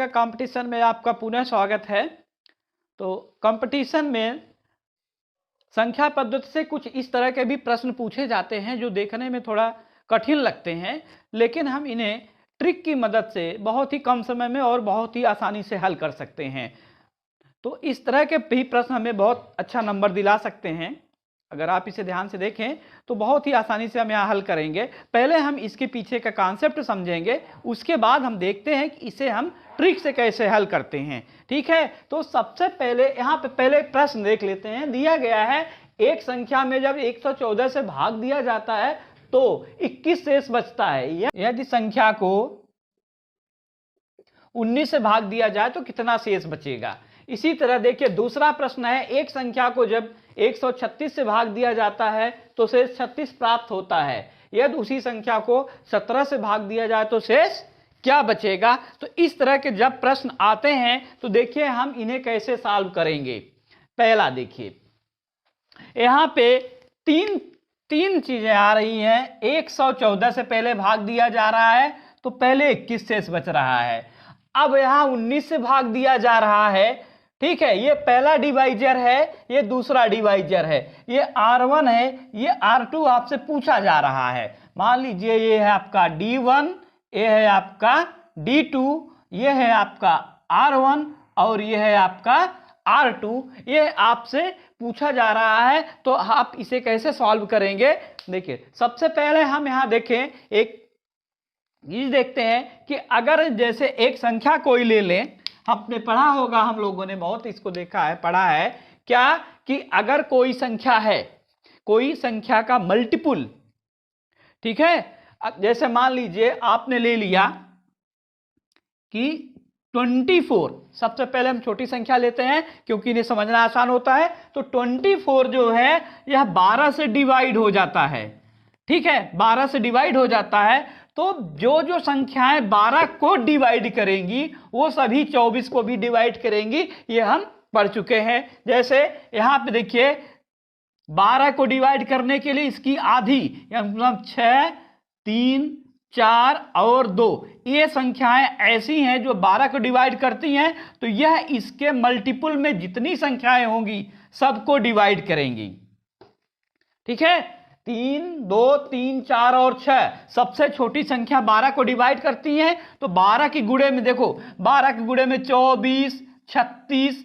का कंपटीशन में आपका पुनः स्वागत है। तो कंपटीशन में संख्या पद्धति से कुछ इस तरह के भी प्रश्न पूछे जाते हैं जो देखने में थोड़ा कठिन लगते हैं, लेकिन हम इन्हें ट्रिक की मदद से बहुत ही कम समय में और बहुत ही आसानी से हल कर सकते हैं। तो इस तरह के भी प्रश्न हमें बहुत अच्छा नंबर दिला सकते हैं। अगर आप इसे ध्यान से देखें तो बहुत ही आसानी से हम यहाँ हल करेंगे। पहले हम इसके पीछे का कॉन्सेप्ट समझेंगे, उसके बाद हम देखते हैं कि इसे हम ट्रिक से कैसे हल करते हैं। ठीक है, तो सबसे पहले यहाँ पे पहले प्रश्न देख लेते हैं। दिया गया है एक संख्या में जब 114 से भाग दिया जाता है तो 21 शेष बचता है। यदि संख्या को 19 से भाग दिया जाए तो कितना शेष बचेगा। इसी तरह देखिए दूसरा प्रश्न है, एक संख्या को जब 136 से भाग दिया जाता है तो शेष 36 प्राप्त होता है। यदि उसी संख्या को 17 से भाग दिया जाए तो शेष क्या बचेगा। तो इस तरह के जब प्रश्न आते हैं तो देखिए हम इन्हें कैसे सॉल्व करेंगे। पहला देखिए यहां पे तीन चीजें आ रही हैं। 114 से पहले भाग दिया जा रहा है तो पहले 21 शेष बच रहा है। अब यहां 19 से भाग दिया जा रहा है। ठीक है, ये पहला डिवाइजर है, ये दूसरा डिवाइजर है, ये R1 है, ये R2 आपसे पूछा जा रहा है। मान लीजिए ये है आपका D1, ये है आपका D2, ये है आपका R1 और ये है आपका R2। ये आपसे पूछा जा रहा है तो आप इसे कैसे सॉल्व करेंगे। देखिए सबसे पहले हम यहां देखें, एक चीज देखते हैं कि अगर जैसे एक संख्या कोई ले लें, आपने पढ़ा होगा, हम लोगों ने बहुत इसको देखा है, पढ़ा है क्या कि अगर कोई संख्या है, कोई संख्या का मल्टीपुल, ठीक है, जैसे मान लीजिए आपने ले लिया कि 24। सबसे पहले हम छोटी संख्या लेते हैं क्योंकि इन्हें समझना आसान होता है। तो 24 जो है यह 12 से डिवाइड हो जाता है। ठीक है, 12 से डिवाइड हो जाता है तो जो संख्याएं 12 को डिवाइड करेंगी वो सभी 24 को भी डिवाइड करेंगी। ये हम पढ़ चुके हैं। जैसे यहां पे देखिए 12 को डिवाइड करने के लिए इसकी आधी, मतलब 6, 3, 4 और 2, ये संख्याएं ऐसी हैं जो 12 को डिवाइड करती हैं। तो यह इसके मल्टीपल में जितनी संख्याएं होंगी सबको डिवाइड करेंगी। ठीक है, 3, 2, 3, 4 और 6 सबसे छोटी संख्या 12 को डिवाइड करती हैं। तो 12 के गुणे में देखो, 12 के गुणे में 24, 36,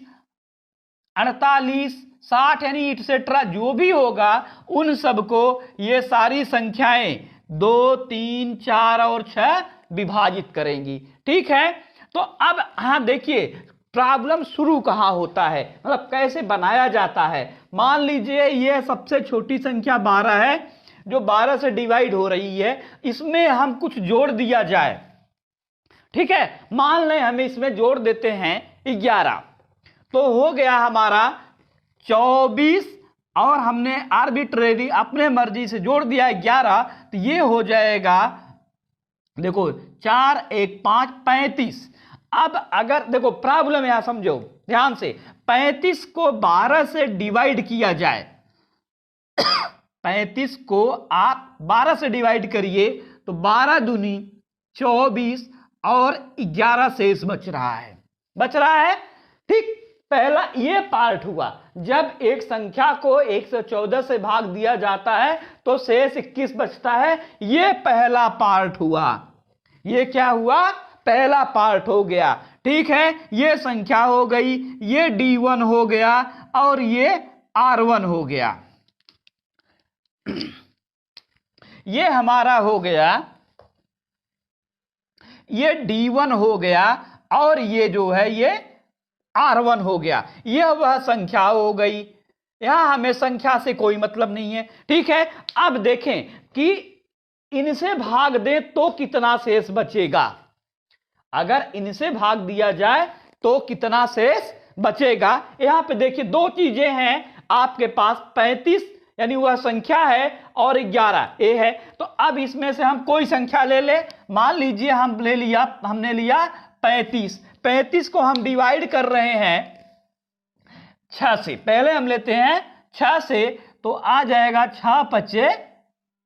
48, 60 यानी इटसेट्रा जो भी होगा उन सबको ये सारी संख्याएं 2, 3, 4 और 6 विभाजित करेंगी। ठीक है, तो अब यहां देखिए प्रॉब्लम शुरू कहां होता है, मतलब कैसे बनाया जाता है। मान लीजिए यह सबसे छोटी संख्या 12 है जो 12 से डिवाइड हो रही है, इसमें हम कुछ जोड़ दिया जाए। ठीक है, मान लें हमें इसमें जोड़ देते हैं 11, तो हो गया हमारा 24 और हमने आर्बिट्रेरी अपने मर्जी से जोड़ दिया 11, तो ये हो जाएगा देखो 4, 1, 5, 35। अब अगर देखो प्रॉब्लम यहां समझो ध्यान से, 35 को 12 से डिवाइड किया जाए 35 को आप 12 से डिवाइड करिए तो 12 दूनी 24 और 11 शेष बच रहा है। ठीक, पहला ये पार्ट हुआ। जब एक संख्या को 114 से भाग दिया जाता है तो शेष 21 बचता है। ये पहला पार्ट हुआ। ये क्या हुआ, पहला पार्ट हो गया। ठीक है, ये संख्या हो गई, ये D1 हो गया और ये R1 हो गया। ये हमारा हो गया, ये D1 हो गया और ये जो है ये R1 हो गया। यह वह संख्या हो गई। यहां हमें संख्या से कोई मतलब नहीं है। ठीक है, अब देखें कि इनसे भाग दें तो कितना शेष बचेगा। अगर इनसे भाग दिया जाए तो कितना शेष बचेगा। यहां पे देखिए दो चीजें हैं आपके पास, 35 यानी वह संख्या है और 11 ये है। तो अब इसमें से हम कोई संख्या ले ले। मान लीजिए हमने लिया 35 को हम डिवाइड कर रहे हैं 6 से। पहले हम लेते हैं 6 से, तो आ जाएगा 6 5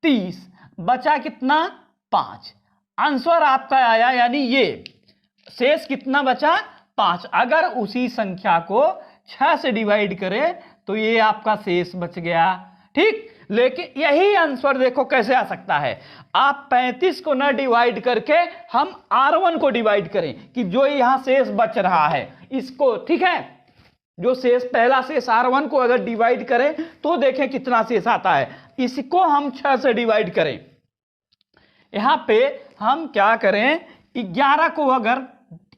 30, बचा कितना 5। आंसर आपका आया यानी ये शेष कितना बचा 5। अगर उसी संख्या को 6 से डिवाइड करें तो ये आपका शेष बच गया। ठीक, लेकिन यही आंसर देखो कैसे आ सकता है। आप 35 को ना डिवाइड करके हम R1 को डिवाइड करें कि जो यहां शेष बच रहा है इसको, ठीक है, जो शेष पहला शेष R1 को अगर डिवाइड करें तो देखें कितना शेष आता है। इसको हम 6 से डिवाइड करें, यहां पे हम क्या करें 11 को अगर,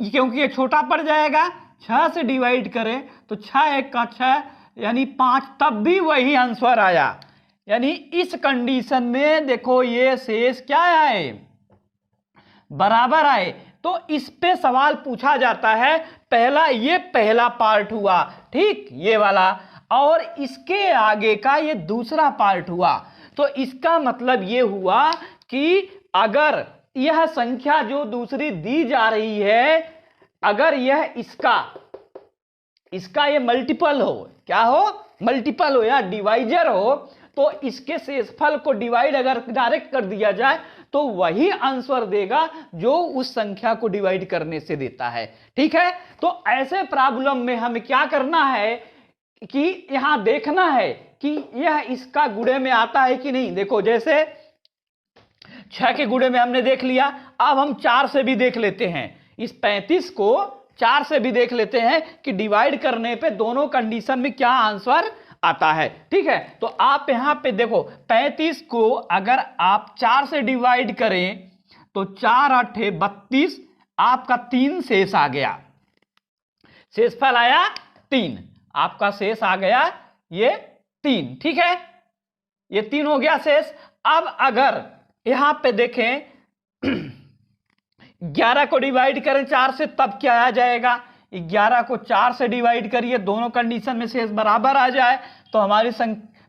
क्योंकि ये छोटा पड़ जाएगा, 6 से डिवाइड करें तो 6 1 का 6 यानी 5, तब भी वही आंसर आया। यानी इस कंडीशन में देखो ये शेष क्या आए, बराबर आए। तो इस पे सवाल पूछा जाता है, पहला ये पहला पार्ट हुआ, ठीक, ये वाला, और इसके आगे का ये दूसरा पार्ट हुआ। तो इसका मतलब ये हुआ कि अगर यह संख्या जो दूसरी दी जा रही है, अगर यह इसका ये मल्टीपल हो, क्या हो, मल्टीपल हो या डिवाइजर हो, तो इसके शेषफल को डिवाइड अगर डायरेक्ट कर दिया जाए तो वही आंसर देगा जो उस संख्या को डिवाइड करने से देता है। ठीक है, तो ऐसे प्रॉब्लम में हमें क्या करना है कि यहां देखना है कि यह इसका गुणे में आता है कि नहीं। देखो जैसे 6 के गुणे में हमने देख लिया, अब हम 4 से भी देख लेते हैं, इस 35 को 4 से भी देख लेते हैं कि डिवाइड करने पे दोनों कंडीशन में क्या आंसर आता है। ठीक है, तो आप यहां पे देखो 35 को अगर आप 4 से डिवाइड करें तो 4 8 32, आपका 3 शेष आ गया, शेषफल आया 3, आपका शेष आ गया ये 3। ठीक है, ये 3 हो गया शेष। अब अगर यहां पे देखें 11 को डिवाइड करें 4 से तब क्या आ जाएगा, 11 को 4 से डिवाइड करिए, दोनों कंडीशन में शेष बराबर आ जाए तो हमारी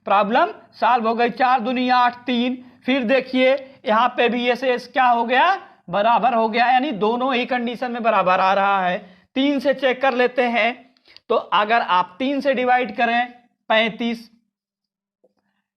प्रॉब्लम सॉल्व हो गई। 4 दूनी 8 3, फिर देखिए यहां पे भी ये शेष क्या हो गया, बराबर हो गया, यानी दोनों ही कंडीशन में बराबर आ रहा है। 3 से चेक कर लेते हैं, तो अगर आप 3 से डिवाइड करें 35,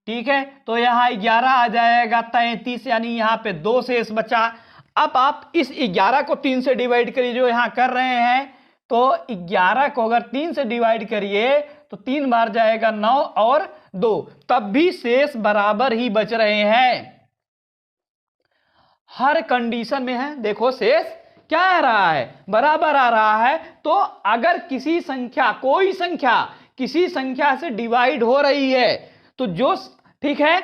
ठीक है, तो यहां 11 आ जाएगा 33, यानी यहां पे 2 शेष बचा। अब आप इस 11 को 3 से डिवाइड करिए जो यहां कर रहे हैं, तो 11 को अगर 3 से डिवाइड करिए तो 3 बार जाएगा 9 और 2, तब भी शेष बराबर ही बच रहे हैं, हर कंडीशन में है। देखो शेष क्या आ रहा है, बराबर आ रहा है। तो अगर किसी संख्या, कोई संख्या किसी संख्या से डिवाइड हो रही है तो जो, ठीक है,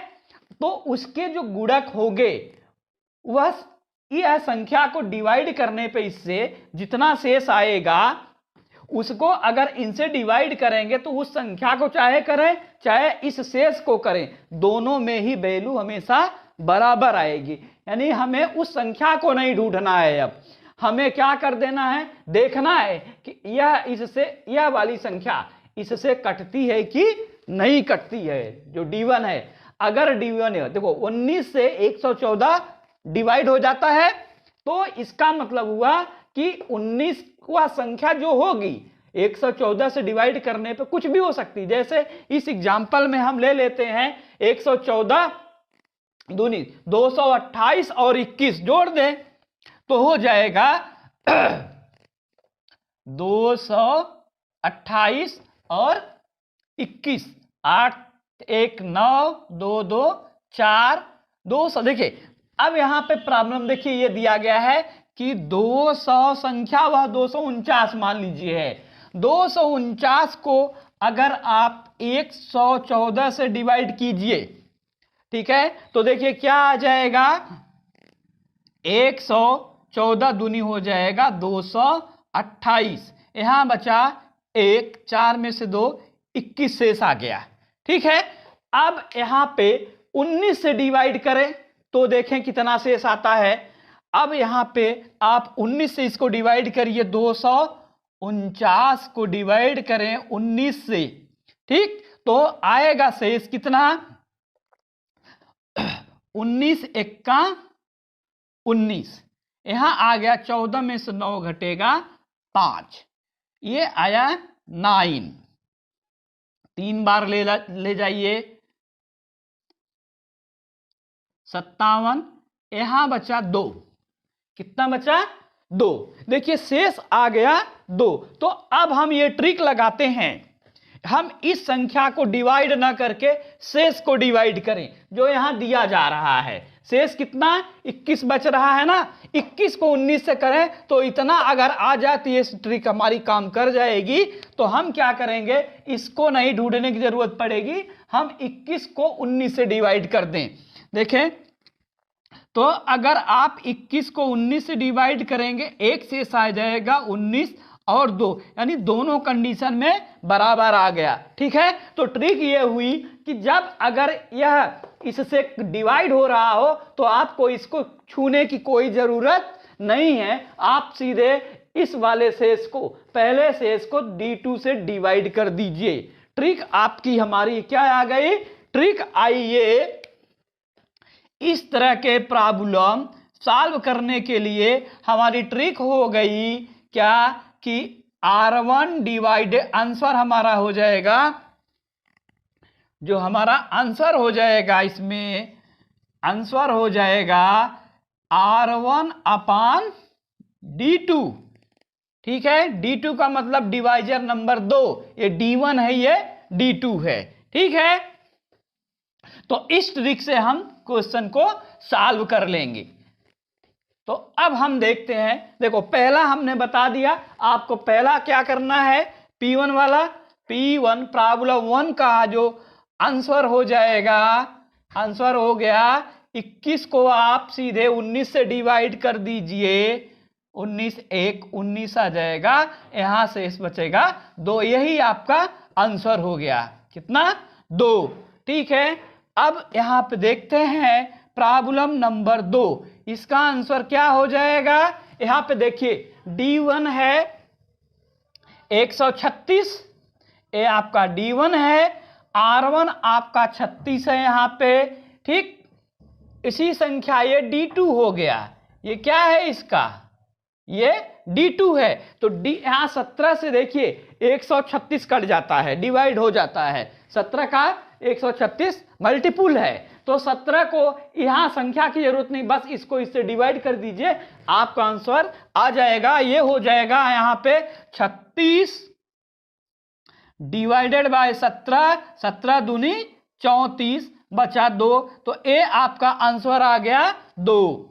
तो उसके जो गुणक होंगे वह यह संख्या को डिवाइड करने पे इससे जितना शेष आएगा उसको अगर इनसे डिवाइड करेंगे तो उस संख्या को चाहे करें चाहे इस शेष को करें, दोनों में ही वैल्यू हमेशा बराबर आएगी। यानी हमें उस संख्या को नहीं ढूंढना है, अब हमें क्या कर देना है, देखना है कि यह इससे, यह वाली संख्या इससे कटती है कि नहीं कटती है, जो D1 है। अगर D1 है, देखो 19 से 114 डिवाइड हो जाता है तो इसका मतलब हुआ कि 19वां संख्या जो होगी 114 से डिवाइड करने पे कुछ भी हो सकती है। जैसे इस एग्जांपल में हम ले लेते हैं 114 दूनी 228 और 21 जोड़ दें तो हो जाएगा 228 और 21, 8 1 9 2 2 4 200। देखिए अब यहां पे प्रॉब्लम देखिए ये दिया गया है कि 200 संख्या वह 249 मान लीजिए है, 249 को अगर आप 114 से डिवाइड कीजिए, ठीक है, तो देखिए क्या आ जाएगा, 114 दूनी हो जाएगा 228, यहां बचा 1, 4 में से 2, 21 शेष आ गया। ठीक है, अब यहां पे 19 से डिवाइड करें तो देखें कितना शेष आता है। अब यहां पे आप 19 से इसको डिवाइड करिए, 249 को डिवाइड करें 19 से, ठीक, तो आएगा शेष कितना, 19 1 का 19, यहां आ गया 14 में से 9 घटेगा 5, ये आया 9, 3 बार ले जाइए 57, यहां बचा 2, कितना बचा 2। देखिए शेष आ गया 2। तो अब हम ये ट्रिक लगाते हैं, हम इस संख्या को डिवाइड ना करके शेष को डिवाइड करें, जो यहां दिया जा रहा है। शेष कितना 21 बच रहा है ना, 21 को 19 से करें तो इतना अगर आ जाए तो ये ट्रिक हमारी काम कर जाएगी। तो हम क्या करेंगे, इसको नहीं ढूंढने की जरूरत पड़ेगी, हम 21 को 19 से डिवाइड कर दें। देखें तो अगर आप 21 को 19 से डिवाइड करेंगे, एक शेष आ जाएगा 19 और 2, यानी दोनों कंडीशन में बराबर आ गया। ठीक है, तो ट्रिक ये हुई कि जब अगर यह इससे डिवाइड हो रहा हो तो आपको इसको छूने की कोई जरूरत नहीं है, आप सीधे इस वाले शेष को, पहले शेष को D2 से डिवाइड कर दीजिए। ट्रिक आपकी हमारी क्या आ गई, ट्रिक आई ये, इस तरह के प्रॉब्लम सॉल्व करने के लिए हमारी ट्रिक हो गई क्या कि R1 डिवाइडेड, आंसर हमारा हो जाएगा, जो हमारा आंसर हो जाएगा, इसमें आंसर हो जाएगा R1 अपान D2। ठीक है, D2 का मतलब डिवाइजर नंबर 2, ये D1 है, ये D2 है। ठीक है, तो इस ट्रिक से हम क्वेश्चन को सॉल्व कर लेंगे। तो अब हम देखते हैं, देखो पहला हमने बता दिया आपको, पहला क्या करना है, P1 वाला, P1 प्रॉब्लम 1 का जो आंसर हो जाएगा, आंसर हो गया 21 को आप सीधे 19 से डिवाइड कर दीजिए, 19 1 19 आ जाएगा, यहां से बचेगा 2, यही आपका आंसर हो गया, कितना 2। ठीक है, अब यहां पे देखते हैं प्रॉब्लम नंबर 2, इसका आंसर क्या हो जाएगा। यहां पे देखिए D1 है 136, ये आपका D1 है, R1 आपका 36 है यहां पे। ठीक, इसी संख्या ये D2 हो गया, ये क्या है इसका, ये D2 है। तो यहां 17 से देखिए 136 कट जाता है, डिवाइड हो जाता है, 17 का 136 मल्टीपुल है, तो 17 को यहां संख्या की जरूरत नहीं, बस इसको इससे डिवाइड कर दीजिए, आपका आंसर आ जाएगा। ये हो जाएगा यहां पे 36 डिवाइडेड बाय 17, 17 दूनी 34, बचा 2, तो ए आपका आंसर आ गया 2,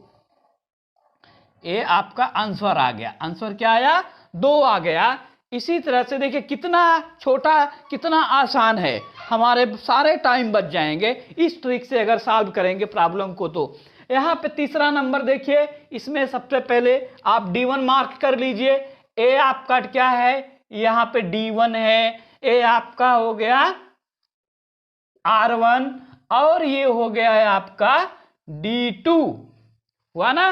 ए आपका आंसर आ गया। आंसर क्या आया, 2 आ गया। इसी तरह से देखिए कितना छोटा, कितना आसान है, हमारे सारे टाइम बच जाएंगे इस ट्रिक से अगर सॉल्व करेंगे प्रॉब्लम को। तो यहाँ पे तीसरा नंबर देखिए, इसमें सबसे पहले आप D1 मार्क कर लीजिए, ए आपका क्या है, यहाँ पे D1 है, ए आपका हो गया R1 और ये हो गया है आपका D2, हुआ ना,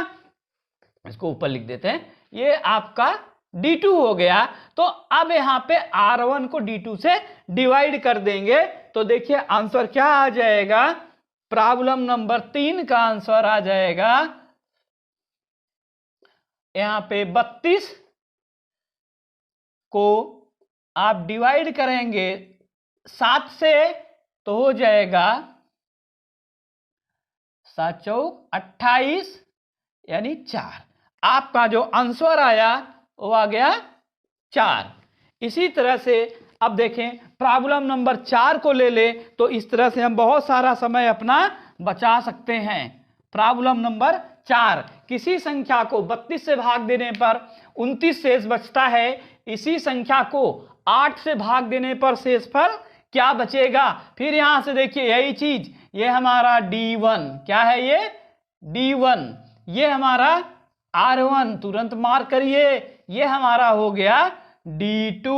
इसको ऊपर लिख देते हैं, ये आपका D2 हो गया। तो अब यहां पे R1 को D2 से डिवाइड कर देंगे, तो देखिए आंसर क्या आ जाएगा, प्रॉब्लम नंबर 3 का आंसर आ जाएगा यहां पे 32 को आप डिवाइड करेंगे 7 से तो हो जाएगा 7 चौक 28 यानी 4, आपका जो आंसर आया वो आ गया 4। इसी तरह से अब देखें प्रॉब्लम नंबर 4 को ले ले, तो इस तरह से हम बहुत सारा समय अपना बचा सकते हैं। प्रॉब्लम नंबर 4, किसी संख्या को 32 से भाग देने पर 29 शेष बचता है, इसी संख्या को 8 से भाग देने पर शेषफल क्या बचेगा। फिर यहां से देखिए यही चीज, ये हमारा D1 क्या है, ये D1, ये हमारा R1, तुरंत मार्क करिए, ये हमारा हो गया D2।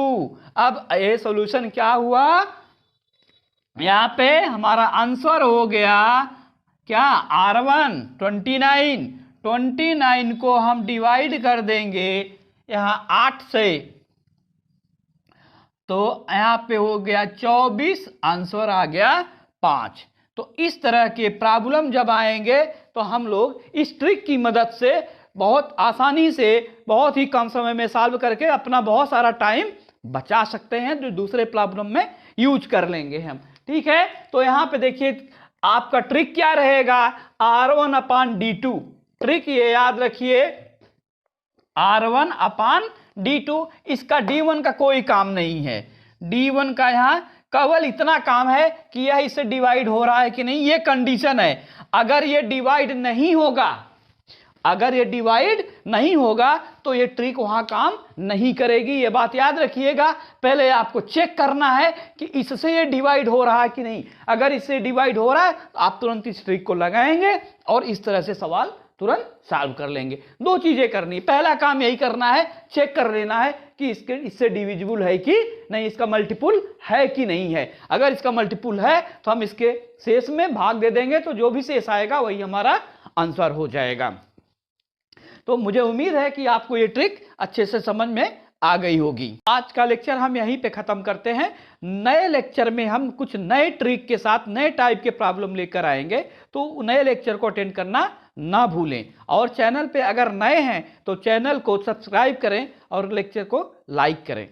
अब ये सॉल्यूशन क्या हुआ, यहां पे हमारा आंसर हो गया क्या, R1 29, 29 को हम डिवाइड कर देंगे यहां 8 से, तो यहां पे हो गया 24, आंसर आ गया 5। तो इस तरह के प्रॉब्लम जब आएंगे तो हम लोग इस ट्रिक की मदद से बहुत आसानी से, बहुत ही कम समय में सॉल्व करके अपना बहुत सारा टाइम बचा सकते हैं, जो दूसरे प्रॉब्लम में यूज कर लेंगे हम। ठीक है, तो यहां पे देखिए आपका ट्रिक क्या रहेगा, R1 अपान D2। ट्रिक ये याद रखिए, R1 अपान D2। इसका D1 का कोई काम नहीं है, D1 का यहां केवल इतना काम है कि यह इससे डिवाइड हो रहा है कि नहीं, ये कंडीशन है। अगर ये डिवाइड नहीं होगा, अगर ये डिवाइड नहीं होगा तो ये ट्रिक वहां काम नहीं करेगी, ये बात याद रखिएगा। पहले आपको चेक करना है कि इससे ये डिवाइड हो रहा है कि नहीं। अगर इससे डिवाइड हो रहा है तो आप तुरंत इस ट्रिक को लगाएंगे और इस तरह से सवाल तुरंत सॉल्व कर लेंगे। दो चीजें करनी, पहला काम यही करना है, चेक कर लेना है कि इससे डिविजिबल है कि नहीं, इसका मल्टीपुल है कि नहीं है। अगर इसका मल्टीपुल है तो हम इसके शेष में भाग दे देंगे, तो जो भी शेष आएगा वही हमारा आंसर हो जाएगा। तो मुझे उम्मीद है कि आपको ये ट्रिक अच्छे से समझ में आ गई होगी। आज का लेक्चर हम यहीं पे खत्म करते हैं। नए लेक्चर में हम कुछ नए ट्रिक के साथ नए टाइप के प्रॉब्लम लेकर आएंगे, तो नए लेक्चर को अटेंड करना ना भूलें। और चैनल पे अगर नए हैं तो चैनल को सब्सक्राइब करें और लेक्चर को लाइक करें।